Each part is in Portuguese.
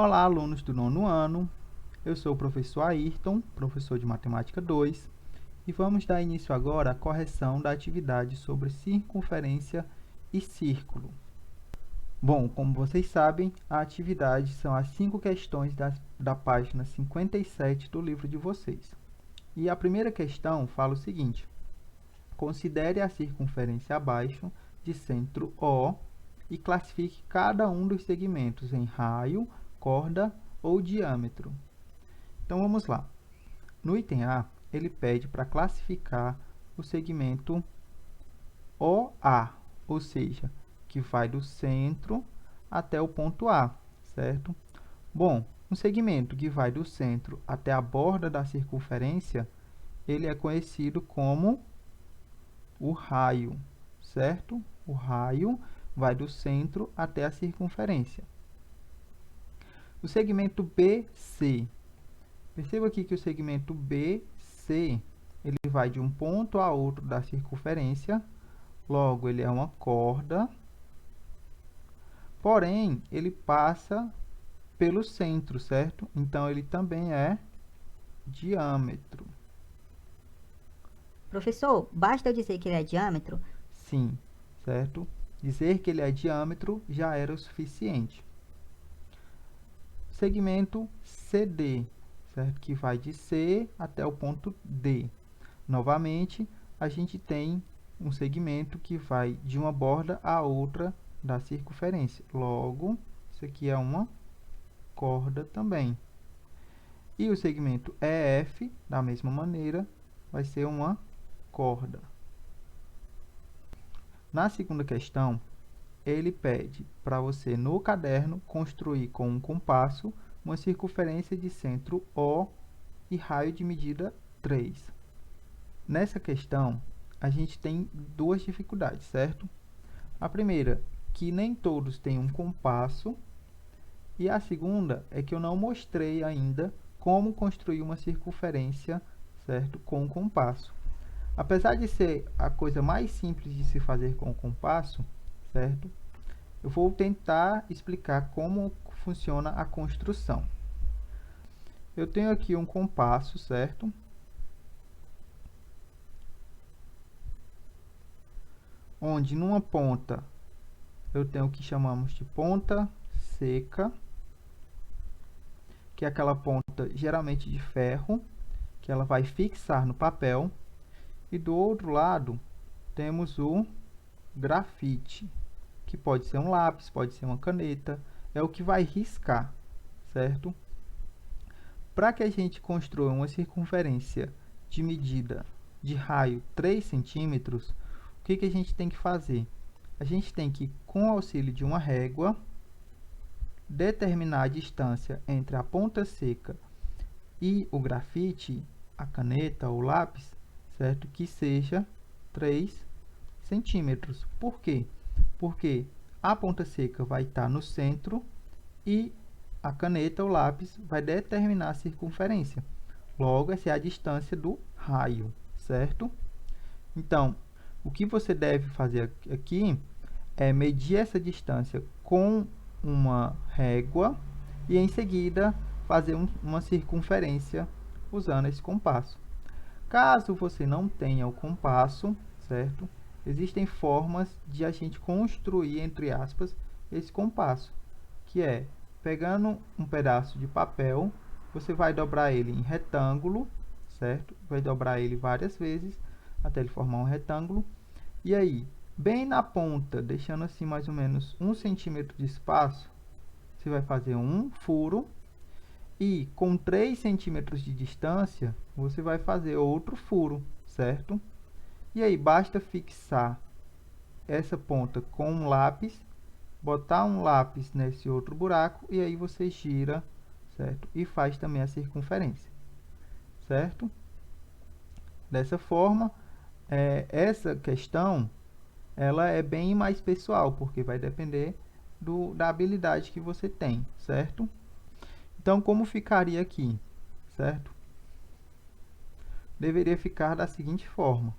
Olá, alunos do nono ano. Eu sou o professor Ayrton, professor de Matemática 2, e vamos dar início agora à correção da atividade sobre circunferência e círculo. Bom, como vocês sabem, a atividade são as 5 questões da página 57 do livro de vocês. E a primeira questão fala o seguinte: considere a circunferência abaixo de centro O e classifique cada um dos segmentos em raio, corda ou diâmetro. Então, vamos lá. No item A, ele pede para classificar o segmento OA, ou seja, que vai do centro até o ponto A, certo? Bom, um segmento que vai do centro até a borda da circunferência, ele é conhecido como o raio, certo? O raio vai do centro até a circunferência. O segmento BC. Perceba aqui que o segmento BC, ele vai de um ponto a outro da circunferência, logo ele é uma corda, porém, ele passa pelo centro, certo? Então, ele também é diâmetro. Professor, basta eu dizer que ele é diâmetro? Sim, certo? Dizer que ele é diâmetro já era o suficiente. Segmento CD, certo? Que vai de C até o ponto D. Novamente, a gente tem um segmento que vai de uma borda a outra da circunferência. Logo, isso aqui é uma corda também. E o segmento EF, da mesma maneira, vai ser uma corda. Na segunda questão, ele pede para você, no caderno, construir com um compasso uma circunferência de centro O e raio de medida 3. Nessa questão, a gente tem duas dificuldades, certo? A primeira, que nem todos têm um compasso, e a segunda é que eu não mostrei ainda como construir uma circunferência, certo? Com o compasso. Apesar de ser a coisa mais simples de se fazer com o compasso, certo? Eu vou tentar explicar como funciona a construção. Eu tenho aqui um compasso, certo? Onde numa ponta eu tenho o que chamamos de ponta seca, que é aquela ponta geralmente de ferro, que ela vai fixar no papel. E do outro lado temos o grafite, que pode ser um lápis, pode ser uma caneta, é o que vai riscar, certo? Para que a gente construa uma circunferência de medida de raio 3 centímetros, o que a gente tem que fazer? A gente tem que, com o auxílio de uma régua, determinar a distância entre a ponta seca e o grafite, a caneta ou lápis, certo? Que seja 3 centímetros. Por quê? Porque a ponta seca vai estar no centro e a caneta ou lápis vai determinar a circunferência. Logo, essa é a distância do raio, certo? Então, o que você deve fazer aqui é medir essa distância com uma régua e, em seguida, fazer uma circunferência usando esse compasso. Caso você não tenha o compasso, certo? Existem formas de a gente construir, entre aspas, esse compasso, que é, pegando um pedaço de papel, você vai dobrar ele em retângulo, certo? Vai dobrar ele várias vezes, até ele formar um retângulo. E aí, bem na ponta, deixando assim mais ou menos 1 centímetro de espaço, você vai fazer um furo. E com 3 centímetros de distância, você vai fazer outro furo, certo? E aí, basta fixar essa ponta com um lápis, botar um lápis nesse outro buraco, e aí você gira, certo? E faz também a circunferência, certo? Dessa forma, essa questão, ela é bem mais pessoal, porque vai depender da habilidade que você tem, certo? Então, como ficaria aqui, certo? Deveria ficar da seguinte forma.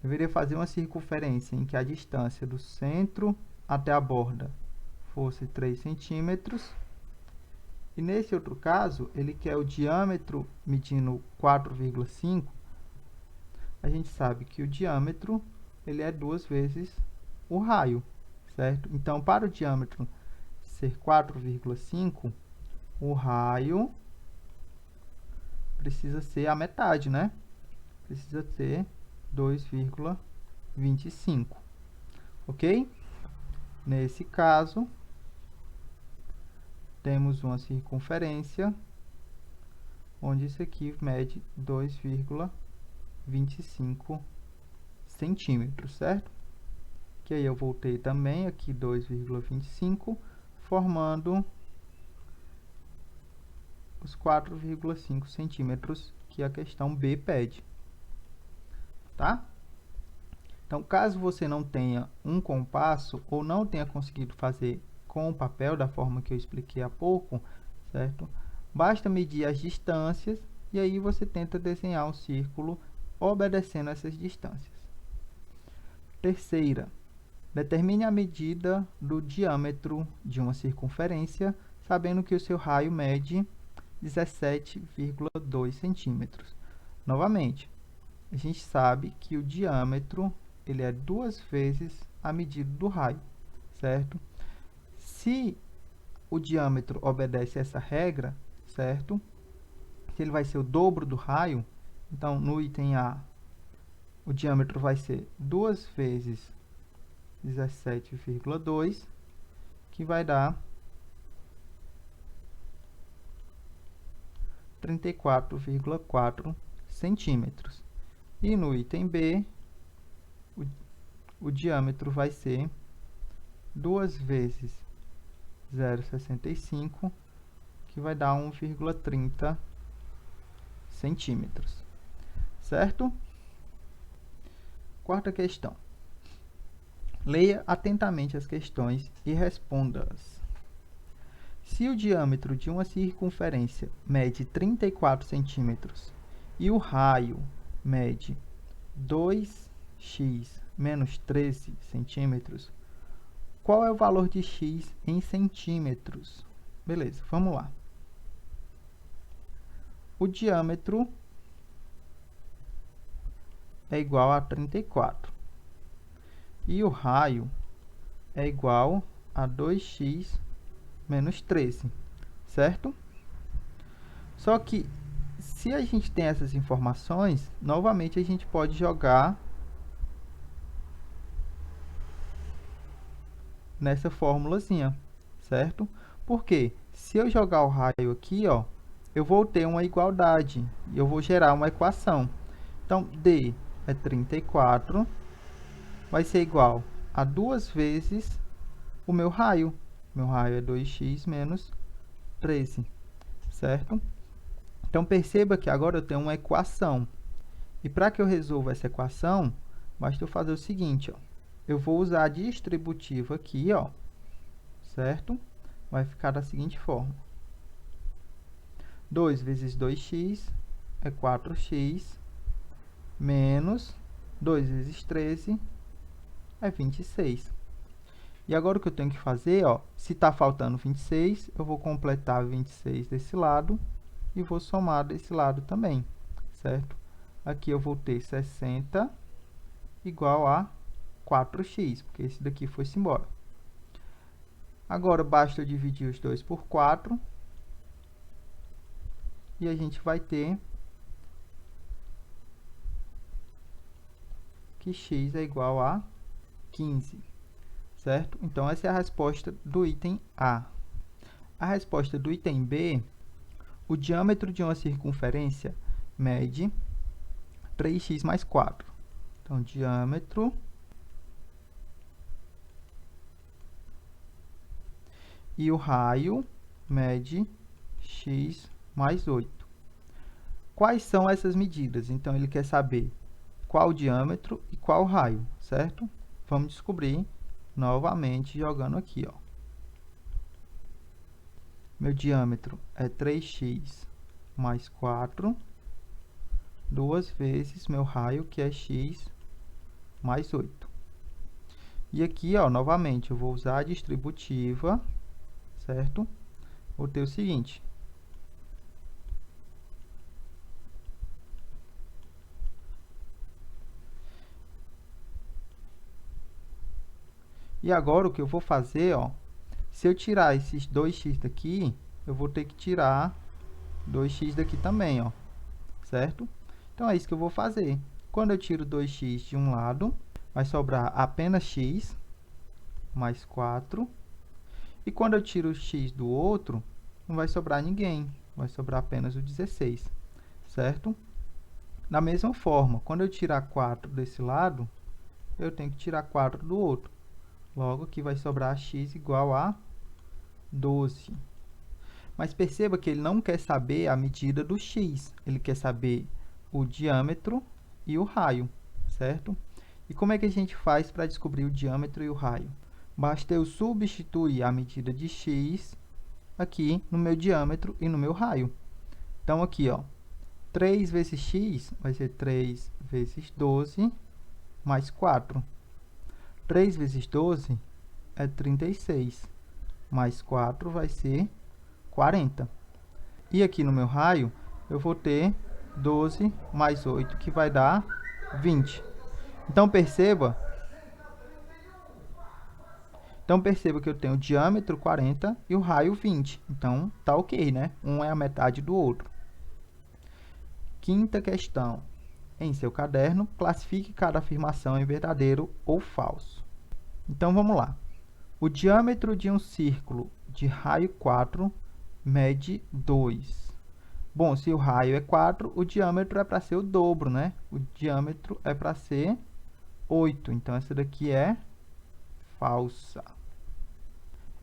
Deveria fazer uma circunferência em que a distância do centro até a borda fosse 3 centímetros. E nesse outro caso, ele quer o diâmetro medindo 4,5. A gente sabe que o diâmetro ele é 2 vezes o raio, certo? Então, para o diâmetro ser 4,5, o raio precisa ser a metade, né? Precisa ser 2,25, ok? Nesse caso, temos uma circunferência, onde isso aqui mede 2,25 centímetros, certo? Que aí eu voltei também aqui 2,25, formando os 4,5 centímetros que a questão B pede, tá? Então, caso você não tenha um compasso ou não tenha conseguido fazer com o papel da forma que eu expliquei há pouco, certo? Basta medir as distâncias e aí você tenta desenhar um círculo obedecendo essas distâncias. Terceira, determine a medida do diâmetro de uma circunferência, sabendo que o seu raio mede 17,2 centímetros. Novamente, a gente sabe que o diâmetro ele é 2 vezes a medida do raio, certo? Se o diâmetro obedece essa regra, certo? Se ele vai ser o dobro do raio, então no item A, o diâmetro vai ser 2 vezes 17,2, que vai dar 34,4 centímetros. E no item B, o diâmetro vai ser 2 vezes 0,65, que vai dar 1,30 centímetros, certo? Quarta questão. Leia atentamente as questões e responda-as. Se o diâmetro de uma circunferência mede 34 centímetros e o raio mede 2x menos 13 centímetros, qual é o valor de x em centímetros? Beleza, vamos lá. O diâmetro é igual a 34. E o raio é igual a 2x menos 13, certo? Só que, se a gente tem essas informações, novamente a gente pode jogar nessa formulazinha, certo? Porque se eu jogar o raio aqui, ó, eu vou ter uma igualdade e eu vou gerar uma equação. Então, D é 34, vai ser igual a 2 vezes o meu raio. Meu raio é 2x menos 13, certo? Então, perceba que agora eu tenho uma equação. E para que eu resolva essa equação, basta eu fazer o seguinte, ó. Eu vou usar a distributiva aqui, ó, certo? Vai ficar da seguinte forma. 2 vezes 2x é 4x, menos 2 vezes 13 é 26. E agora o que eu tenho que fazer, ó, se está faltando 26, eu vou completar 26 desse lado e vou somar desse lado também, certo? Aqui eu vou ter 60 igual a 4x, porque esse daqui foi-se embora. Agora, basta eu dividir os dois por 4. E a gente vai ter que x é igual a 15, certo? Então, essa é a resposta do item A. A resposta do item B, o diâmetro de uma circunferência mede 3x mais 4. Então, diâmetro e o raio mede x mais 8. Quais são essas medidas? Então, ele quer saber qual o diâmetro e qual o raio, certo? Vamos descobrir novamente jogando aqui, ó. Meu diâmetro é 3x mais 4, 2 vezes meu raio, que é x mais 8. E aqui, ó, novamente, eu vou usar a distributiva, certo? vou ter o seguinte. E agora o que eu vou fazer, ó, se eu tirar esses 2x daqui, eu vou ter que tirar 2x daqui também, ó, certo? Então é isso que eu vou fazer. Quando eu tiro 2x de um lado, vai sobrar apenas x mais 4. E quando eu tiro o x do outro, não vai sobrar ninguém, vai sobrar apenas o 16, certo? Da mesma forma, quando eu tirar 4 desse lado, eu tenho que tirar 4 do outro. Logo, aqui vai sobrar x igual a 12. Mas perceba que ele não quer saber a medida do x, ele quer saber o diâmetro e o raio, certo? E como é que a gente faz para descobrir o diâmetro e o raio? Basta eu substituir a medida de x aqui no meu diâmetro e no meu raio. Então, aqui, ó, 3 vezes x vai ser 3 vezes 12 mais 4. 3 vezes 12 é 36, mais 4 vai ser 40. E aqui no meu raio, eu vou ter 12 mais 8, que vai dar 20. Então, perceba que eu tenho o diâmetro 40 e o raio 20. Então, tá ok, né? Um é a metade do outro. Quinta questão. Em seu caderno, classifique cada afirmação em verdadeiro ou falso. Então, vamos lá. O diâmetro de um círculo de raio 4 mede 2. Bom, se o raio é 4, o diâmetro é para ser o dobro, né? O diâmetro é para ser 8. Então, essa daqui é falsa.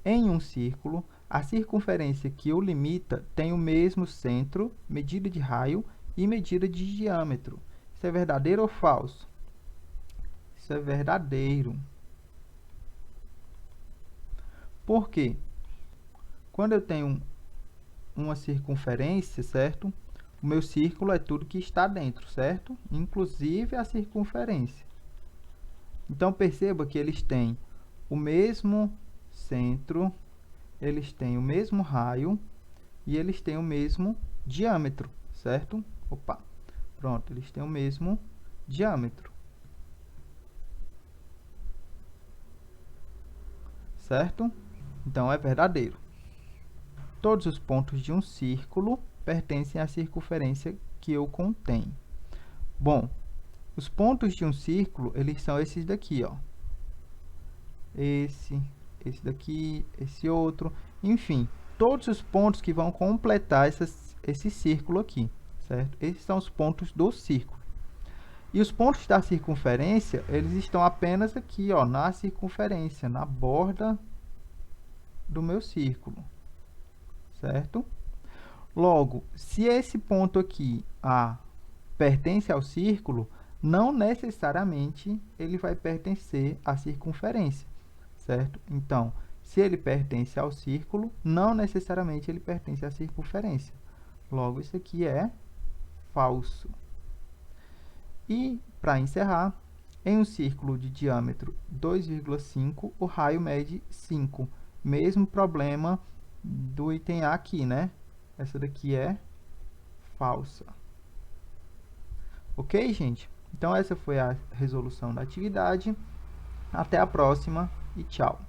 Em um círculo, a circunferência que o limita tem o mesmo centro, medida de raio e medida de diâmetro. Isso é verdadeiro ou falso? Isso é verdadeiro. Por quê? Quando eu tenho uma circunferência, certo? O meu círculo é tudo que está dentro, certo? Inclusive a circunferência. Então, perceba que eles têm o mesmo centro, eles têm o mesmo raio e eles têm o mesmo diâmetro, certo? Opa, pronto, eles têm o mesmo diâmetro. Certo? Então, é verdadeiro. Todos os pontos de um círculo pertencem à circunferência que o contém. Bom, os pontos de um círculo, eles são esses daqui, ó. Esse daqui, esse outro, enfim, todos os pontos que vão completar esse círculo aqui, certo? Esses são os pontos do círculo. E os pontos da circunferência, eles estão apenas aqui, ó, na circunferência, na borda do meu círculo, certo? Logo, se esse ponto aqui, A, pertence ao círculo, não necessariamente ele vai pertencer à circunferência, certo? Então, se ele pertence ao círculo, não necessariamente ele pertence à circunferência. Logo, isso aqui é falso. E, para encerrar, em um círculo de diâmetro 2,5, o raio mede 5. Mesmo problema do item A aqui, né? Essa daqui é falsa. Ok, gente? Então, essa foi a resolução da atividade. Até a próxima e tchau!